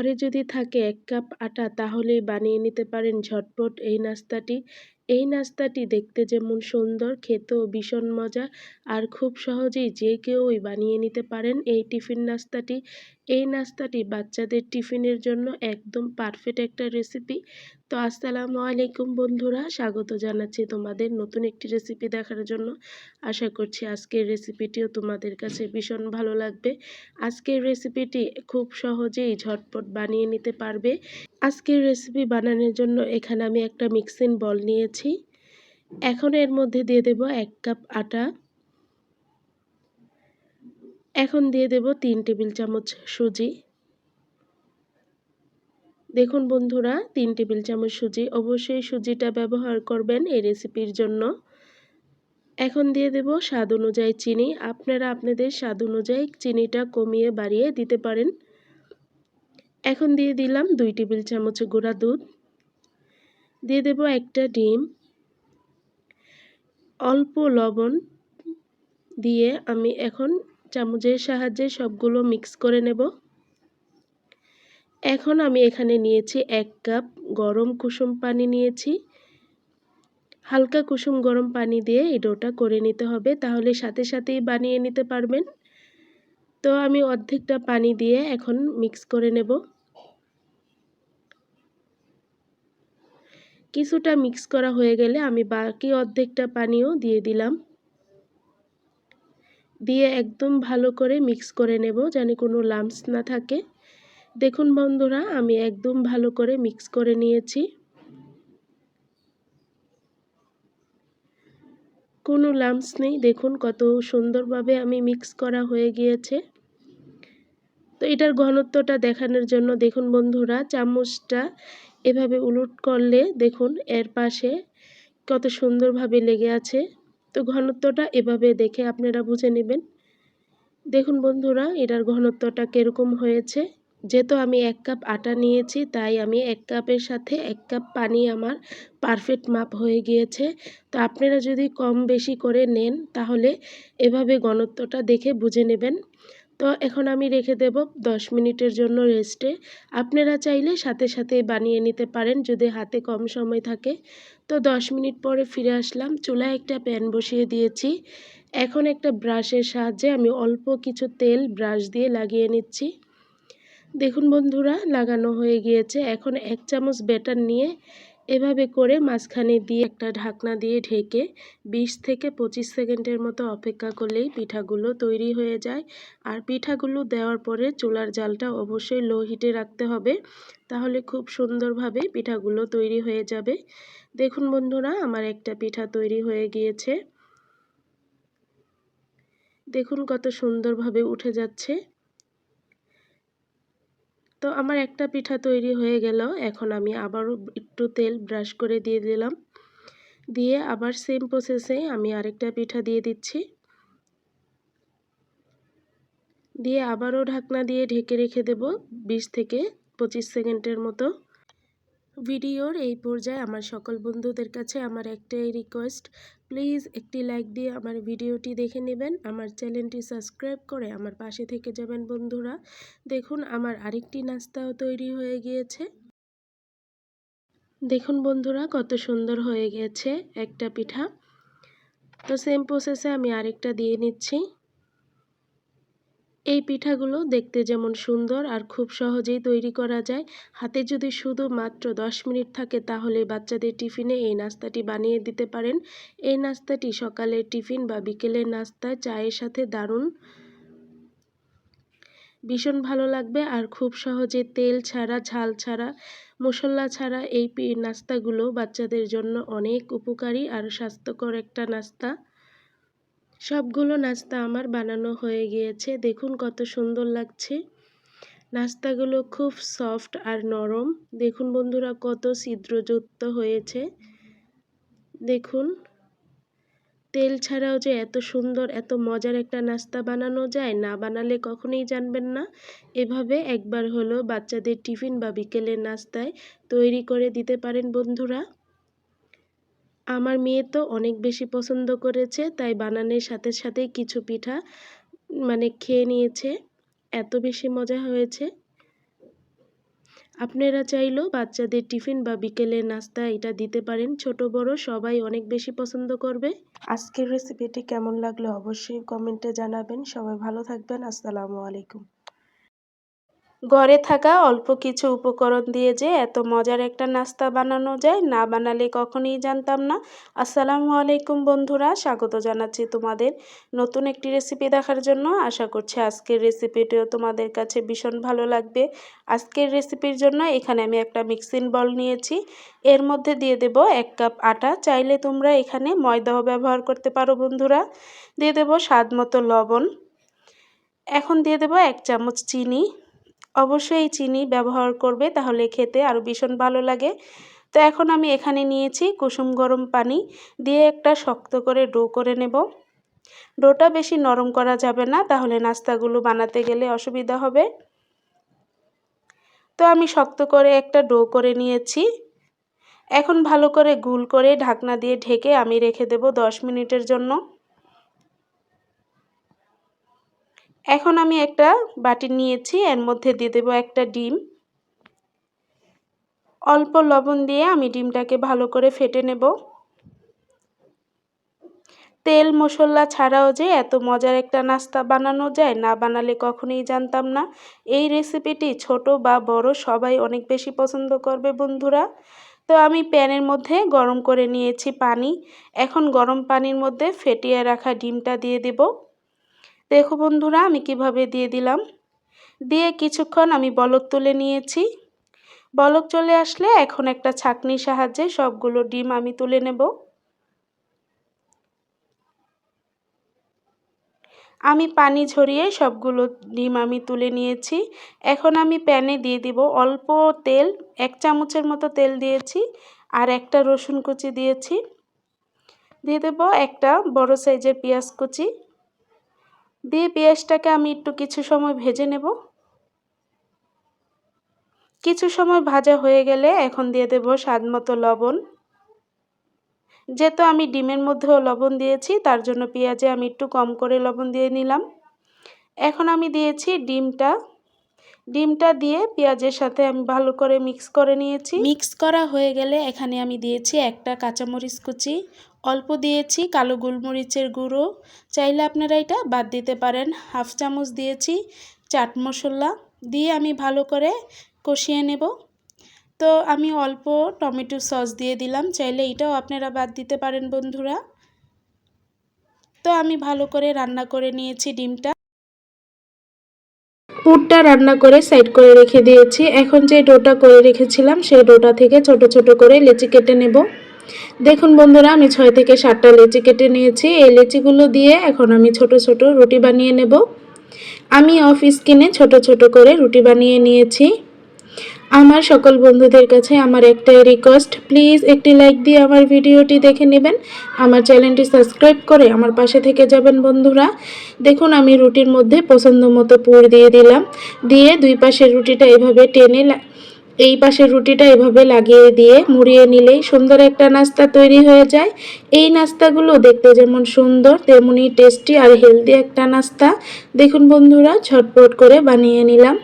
ঘরে যদি থাকে ১ কাপ আটা তাহলেই বানিয়ে নিতে পারেন ঝটপট এই নাস্তাটি। এই নাস্তাটি দেখতে যেমন সুন্দর, খেতেও ভীষণ মজা আর খুব সহজেই যে কেউই বানিয়ে নিতে পারেন এই টিফিন নাস্তাটি। এই নাস্তাটি বাচ্চাদের টিফিনের জন্য একদম পারফেক্ট একটা রেসিপি। তো আসসালামু আলাইকুম বন্ধুরা, স্বাগত জানাচ্ছি তোমাদের নতুন একটি রেসিপি দেখার জন্য। আশা করছি আজকের রেসিপিটিও তোমাদের কাছে ভীষণ ভালো লাগবে। আজকের রেসিপিটি খুব সহজেই ঝটপট বানিয়ে নিতে পারবে। আজকের রেসিপি বানানোর জন্য এখানে আমি একটা মিক্সিং বল নিয়েছি। এখন এর মধ্যে দিয়ে দেব ১ কাপ আটা। এখন দিয়ে দেব ৩ টেবিল চামচ সুজি। দেখুন বন্ধুরা, ৩ টেবিল চামচ সুজি, অবশ্যই সুজিটা ব্যবহার করবেন এই রেসিপির জন্য। এখন দিয়ে দেব স্বাদ অনুযায়ী চিনি। আপনারা আপনাদের স্বাদ অনুযায়ী চিনিটা কমিয়ে বাড়িয়ে দিতে পারেন। এখন দিয়ে দিলাম ২ টেবিল চামচ গুঁড়া দুধ। দিয়ে দেব একটা ডিম। অল্প লবণ দিয়ে আমি এখন চামচের সাহায্যে সবগুলো মিক্স করে নেব। এখন আমি এখানে নিয়েছি ১ কাপ গরম কুসুম পানি নিয়েছি। হালকা কুসুম গরম পানি দিয়ে এই ডোটা করে নিতে হবে, তাহলে সাথে সাথেই বানিয়ে নিতে পারবেন। তো আমি অর্ধেকটা পানি দিয়ে এখন মিক্স করে নেব। কিছুটা মিক্স করা হয়ে গেলে আমি বাকি অর্ধেকটা পানিও দিয়ে দিলাম। দিয়ে একদম ভালো করে মিক্স করে নেব যেন কোনো লাম্পস না থাকে। দেখুন বন্ধুরা, আমি একদম ভালো করে মিক্স করে নিয়েছি। কোনো লাম্পস নেই, দেখুন কত সুন্দরভাবে আমি মিক্স করা হয়ে গিয়েছে। তো এটার ঘনত্বটা দেখানোর জন্য দেখুন বন্ধুরা, চামচটা এভাবে উলট করলে দেখুন এর পাশে কত সুন্দরভাবে লেগে আছে। তো ঘনত্বটা এভাবে দেখে আপনারা বুঝে নেবেন। দেখুন বন্ধুরা, এটার ঘনত্বটা কীরকম হয়েছে। যেহেতু আমি ১ কাপ আটা নিয়েছি, তাই আমি ১ কাপের সাথে ১ কাপ পানি আমার পারফেক্ট মাপ হয়ে গিয়েছে। তো আপনারা যদি কম বেশি করে নেন তাহলে এভাবে ঘনত্বটা দেখে বুঝে নেবেন। তো এখন আমি রেখে দেব ১০ মিনিটের জন্য রেস্টে। আপনারা চাইলে সাথে সাথে বানিয়ে নিতে পারেন যদি হাতে কম সময় থাকে। তো ১০ মিনিট পরে ফিরে আসলাম। চুলায় একটা প্যান বসিয়ে দিয়েছি। এখন একটা ব্রাশের সাহায্যে আমি অল্প কিছু তেল ব্রাশ দিয়ে লাগিয়ে নিচ্ছি। দেখুন বন্ধুরা, লাগানো হয়ে গিয়েছে। এখন ১ চামচ ব্যাটার নিয়ে এভাবে করে মাঝখানে দিয়ে একটা ঢাকনা দিয়ে ঢেকে ২০ থেকে ২৫ সেকেন্ডের মতো অপেক্ষা করলেই পিঠাগুলো তৈরি হয়ে যায়। আর পিঠাগুলো দেওয়ার পরে চুলার জালটা অবশ্যই লো হিটে রাখতে হবে, তাহলে খুব সুন্দরভাবে পিঠাগুলো তৈরি হয়ে যাবে। দেখুন বন্ধুরা, আমার একটা পিঠা তৈরি হয়ে গিয়েছে। দেখুন কত সুন্দরভাবে উঠে যাচ্ছে। তো আমার একটা পিঠা তৈরি হয়ে গেল। এখন আমি আবারও একটু তেল ব্রাশ করে দিয়ে দিলাম। দিয়ে আবার সেম প্রসেসে আমি আরেকটা পিঠা দিয়ে দিচ্ছি। দিয়ে আবারও ঢাকনা দিয়ে ঢেকে রেখে দেব ২০ থেকে ২৫ সেকেন্ডের মতো। ভিডিওর এই পর্যায়ে আমার সকল বন্ধুদের কাছে আমার একটাই রিকোয়েস্ট, প্লিজ একটি লাইক দিয়ে আমার ভিডিওটি দেখে নেবেন। আমার চ্যানেলটি সাবস্ক্রাইব করে আমার পাশে থেকে যাবেন বন্ধুরা। দেখুন আমার আরেকটি নাস্তাও তৈরি হয়ে গিয়েছে। দেখুন বন্ধুরা, কত সুন্দর হয়ে গেছে একটা পিঠা। তো সেম প্রসেসে আমি আরেকটা দিয়ে নিচ্ছি। এই পিঠাগুলো দেখতে যেমন সুন্দর আর খুব সহজেই তৈরি করা যায়। হাতে যদি শুধুমাত্র ১০ মিনিট থাকে তাহলে বাচ্চাদের টিফিনে এই নাস্তাটি বানিয়ে দিতে পারেন। এই নাস্তাটি সকালের টিফিন বা বিকেলের নাস্তায় চায়ের সাথে দারুণ ভীষণ ভালো লাগবে। আর খুব সহজে তেল ছাড়া, ঝাল ছাড়া, মশলা ছাড়া এই নাস্তাগুলো বাচ্চাদের জন্য অনেক উপকারী আর স্বাস্থ্যকর একটা নাস্তা। সবগুলো নাস্তা আমার বানানো হয়ে গিয়েছে। দেখুন কত সুন্দর লাগছে। নাস্তাগুলো খুব সফট আর নরম। দেখুন বন্ধুরা, কত ছিদ্রযুক্ত হয়েছে। দেখুন, তেল ছাড়াও যে এত সুন্দর এত মজার একটা নাস্তা বানানো যায়, না বানালে কখনোই জানবেন না। এভাবে একবার হলো বাচ্চাদের টিফিন বা বিকেলের নাস্তায় তৈরি করে দিতে পারেন বন্ধুরা। আমার মেয়ে তো অনেক বেশি পছন্দ করেছে, তাই বানানোর সাথে সাথেই কিছু পিঠা খেয়ে নিয়েছে। এত বেশি মজা হয়েছে। আপনারা চাইলেও বাচ্চাদের টিফিন বা বিকেলের নাস্তা এটা দিতে পারেন। ছোট বড় সবাই অনেক বেশি পছন্দ করবে। আজকের রেসিপিটি কেমন লাগলো অবশ্যই কমেন্টে জানাবেন। সবাই ভালো থাকবেন। আসসালামু আলাইকুম। ঘরে থাকা অল্প কিছু উপকরণ দিয়ে যে এত মজার একটা নাস্তা বানানো যায়, না বানালে কখনোই জানতাম না। আসসালামু আলাইকুম বন্ধুরা, স্বাগত জানাচ্ছি তোমাদের নতুন একটি রেসিপি দেখার জন্য। আশা করছি আজকের রেসিপিটিও তোমাদের কাছে ভীষণ ভালো লাগবে। আজকের রেসিপির জন্য এখানে আমি একটা মিক্সিং বল নিয়েছি। এর মধ্যে দিয়ে দেব 1 কাপ আটা। চাইলে তোমরা এখানে ময়দাও ব্যবহার করতে পারো বন্ধুরা। দিয়ে দেব স্বাদ মতো লবণ। এখন দিয়ে দেব 1 চামচ চিনি। অবশ্যই চিনি ব্যবহার করবে, তাহলে খেতে আরও ভীষণ ভালো লাগে। তো এখন আমি এখানে নিয়েছি কুসুম গরম পানি, দিয়ে একটা শক্ত করে ডো করে নেব। ডোটা বেশি নরম করা যাবে না, তাহলে নাস্তাগুলো বানাতে গেলে অসুবিধা হবে। তো আমি শক্ত করে একটা ডো করে নিয়েছি। এখন ভালো করে গুল করে ঢাকনা দিয়ে ঢেকে আমি রেখে দেব 10 মিনিটের জন্য। এখন আমি একটা বাটি নিয়েছি, এর মধ্যে দিয়ে দেব একটা ডিম। অল্প লবণ দিয়ে আমি ডিমটাকে ভালো করে ফেটে নেব। তেল মশলা ছাড়াও যে এত মজার একটা নাস্তা বানানো যায়, না বানালে কখনোই জানতাম না। এই রেসিপিটি ছোট বা বড় সবাই অনেক বেশি পছন্দ করবে বন্ধুরা। তো আমি প্যানের মধ্যে গরম করে নিয়েছি পানি। এখন গরম পানির মধ্যে ফেটিয়ে রাখা ডিমটা দিয়ে দেব। দেখো বন্ধুরা আমি কিভাবে দিয়ে দিলাম। দিয়ে কিছুক্ষণ আমি বলক তুলে নিয়েছি। বলক চলে আসলে এখন একটা ছাঁকনির সাহায্যে সবগুলো ডিম আমি তুলে নেব। আমি পানি ঝরিয়ে সবগুলো ডিম আমি তুলে নিয়েছি। এখন আমি প্যানে দিয়ে দিব অল্প তেল, 1 চামচের মতো তেল দিয়েছি, আর একটা রসুন কুচি দিয়েছি। দিয়ে দেব একটা বড় সাইজের পেঁয়াজ কুচি। দিয়ে পেঁয়াজটাকে আমি একটু কিছু সময় ভেজে নেব। কিছু সময় ভাজা হয়ে গেলে এখন দিয়ে দেব স্বাদ মতো লবণ। যেহেতু আমি ডিমের মধ্যেও লবণ দিয়েছি, তার জন্য পেঁয়াজে আমি একটু কম করে লবণ দিয়ে নিলাম। এখন আমি দিয়েছি ডিমটা দিয়ে পেঁয়াজের সাথে আমি ভালো করে মিক্স করে নিয়েছি। মিক্স করা হয়ে গেলে এখানে আমি দিয়েছি একটা কাঁচামরিচ কুচি, অল্প দিয়েছি কালো গোলমরিচের গুঁড়ো, চাইলে আপনারা এটা বাদ দিতে পারেন। 1/2 চামচ দিয়েছি চাট মশলা, দিয়ে আমি ভালো করে কষিয়ে নেব। তো আমি অল্প টমেটো সস দিয়ে দিলাম, চাইলে এটাও আপনারা বাদ দিতে পারেন বন্ধুরা। তো আমি ভালো করে রান্না করে নিয়েছি ডিমটা। পুরটা রান্না করে সাইড করে রেখে দিয়েছি। এখন যে ডোটা করে রেখেছিলাম সেই ডোটা থেকে ছোট ছোট করে লেচি কেটে নেব। দেখুন বন্ধুরা আমি 6 থেকে 7টা লেচি কেটে নিয়েছি। এই লেচিগুলো দিয়ে এখন আমি ছোট ছোট রুটি বানিয়ে নেব। আমি অফ স্ক্রিনে ছোট ছোট করে রুটি বানিয়ে নিয়েছি। আমার সকল বন্ধুদের কাছে আমার একটাই রিকোয়েস্ট, প্লিজ একটি লাইক দিয়ে আমার ভিডিওটি দেখে নেবেন। আমার চ্যানেলটি সাবস্ক্রাইব করে আমার পাশে থেকে যাবেন বন্ধুরা। দেখুন আমি রুটির মধ্যে পছন্দ মতো পুর দিয়ে দিলাম। দিয়ে দুই পাশের রুটিটা এভাবে টেনে এই পাশের রুটিটা এভাবে লাগিয়ে দিয়ে মুড়িয়ে নিলেই সুন্দর একটা নাস্তা তৈরি হয়ে যায়। এই নাস্তাগুলো দেখতে যেমন সুন্দর তেমনি টেস্টি আর হেলদি একটা নাস্তা। দেখুন বন্ধুরা ঝটপট করে বানিয়ে নিলাম।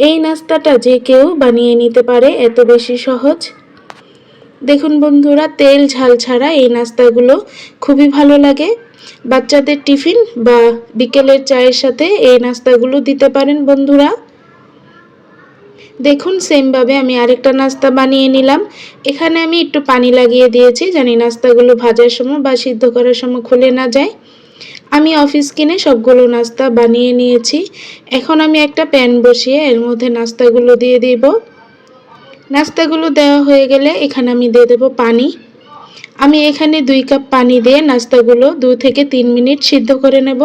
এই নাস্তাটা যে কেউ বানিয়ে নিতে পারে, এত বেশি সহজ। দেখুন বন্ধুরা তেল ঝাল ছাড়া এই নাস্তাগুলো খুবই ভালো লাগে। বাচ্চাদের টিফিন বা বিকেলের চায়ের সাথে এই নাস্তাগুলো দিতে পারেন বন্ধুরা। দেখুন সেমভাবে আমি আরেকটা নাস্তা বানিয়ে নিলাম। এখানে আমি একটু পানি লাগিয়ে দিয়েছি, জানি নাস্তাগুলো ভাজার সময় বা সিদ্ধ করার সময় খুলে না যায়। আমি অফিস কিনে সবগুলো নাস্তা বানিয়ে নিয়েছি। এখন আমি একটা প্যান বসিয়ে এর মধ্যে নাস্তাগুলো দিয়ে দিব। নাস্তাগুলো দেওয়া হয়ে গেলে এখানে আমি দিয়ে দেব পানি। আমি এখানে 2 কাপ পানি দিয়ে নাস্তাগুলো 2 থেকে 3 মিনিট সিদ্ধ করে নেব।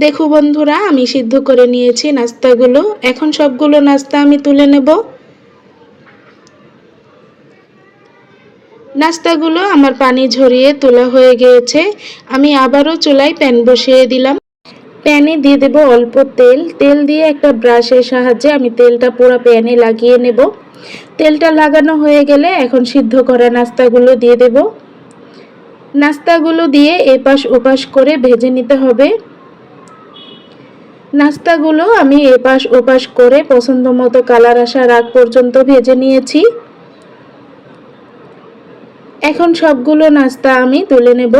দেখো বন্ধুরা আমি সিদ্ধ করে নিয়েছি নাস্তাগুলো। এখন সবগুলো নাস্তা আমি তুলে নেব। নাস্তাগুলো আমার পানি ঝরিয়ে তোলা হয়ে গিয়েছে। আমি আবারও চুলায় প্যান বসিয়ে দিলাম। প্যানে দিয়ে দেব অল্প তেল। তেল দিয়ে একটা ব্রাশের সাহায্যে আমি তেলটা পুরো প্যানে লাগিয়ে নেব। তেলটা লাগানো হয়ে গেলে এখন সিদ্ধ করা নাস্তাগুলো দিয়ে দেব। নাস্তাগুলো দিয়ে এপাশ ওপাশ করে ভেজে নিতে হবে। নাস্তাগুলো আমি এপাশ ওপাশ করে পছন্দ মতো কালার আসার আগ পর্যন্ত ভেজে নিয়েছি। এখন সবগুলো নাস্তা আমি তুলে নেব।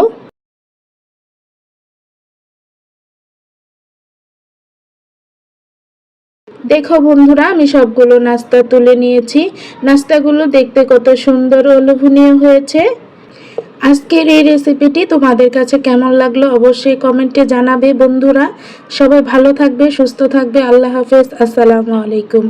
দেখো বন্ধুরা, আমি সবগুলো নাস্তা তুলে নিয়েছি। নাস্তাগুলো দেখতে কত সুন্দর ও লোভনীয় হয়েছে। আজকের এই রেসিপিটি তোমাদের কাছে কেমন লাগলো অবশ্যই কমেন্টে জানাবে বন্ধুরা। সবাই ভালো থাকবে, সুস্থ থাকবে। আল্লাহ হাফেজ। আসসালামু আলাইকুম।